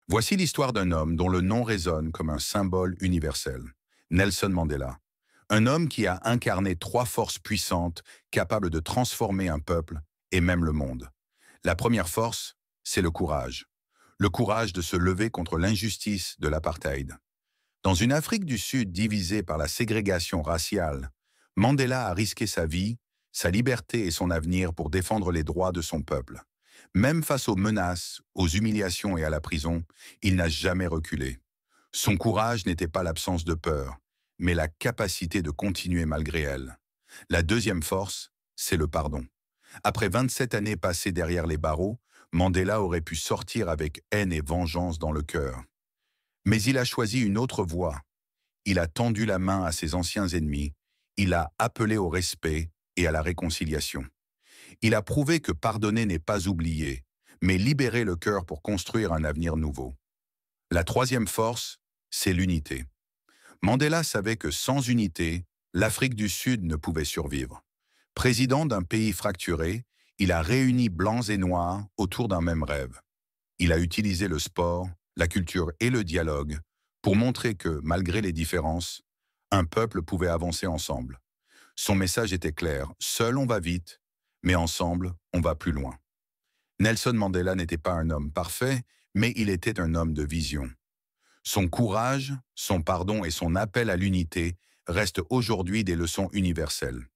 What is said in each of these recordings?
Voici l'histoire d'un homme dont le nom résonne comme un symbole universel. Nelson Mandela. Un homme qui a incarné trois forces puissantes capables de transformer un peuple et même le monde. La première force, c'est le courage. Le courage de se lever contre l'injustice de l'apartheid. Dans une Afrique du Sud divisée par la ségrégation raciale, Mandela a risqué sa vie, sa liberté et son avenir pour défendre les droits de son peuple. Même face aux menaces, aux humiliations et à la prison, il n'a jamais reculé. Son courage n'était pas l'absence de peur, mais la capacité de continuer malgré elle. La deuxième force, c'est le pardon. Après 27 années passées derrière les barreaux, Mandela aurait pu sortir avec haine et vengeance dans le cœur. Mais il a choisi une autre voie. Il a tendu la main à ses anciens ennemis, il a appelé au respect et à la réconciliation. Il a prouvé que pardonner n'est pas oublier, mais libérer le cœur pour construire un avenir nouveau. La troisième force, c'est l'unité. Mandela savait que sans unité, l'Afrique du Sud ne pouvait survivre. Président d'un pays fracturé, il a réuni blancs et noirs autour d'un même rêve. Il a utilisé le sport, la culture et le dialogue pour montrer que, malgré les différences, un peuple pouvait avancer ensemble. Son message était clair, seul on va vite, mais ensemble on va plus loin. Nelson Mandela n'était pas un homme parfait, mais il était un homme de vision. Son courage, son pardon et son appel à l'unité restent aujourd'hui des leçons universelles.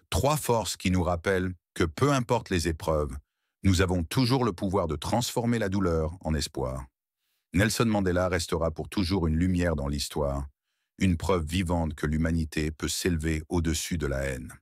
Trois forces qui nous rappellent que peu importe les épreuves, nous avons toujours le pouvoir de transformer la douleur en espoir. Nelson Mandela restera pour toujours une lumière dans l'histoire, une preuve vivante que l'humanité peut s'élever au-dessus de la haine.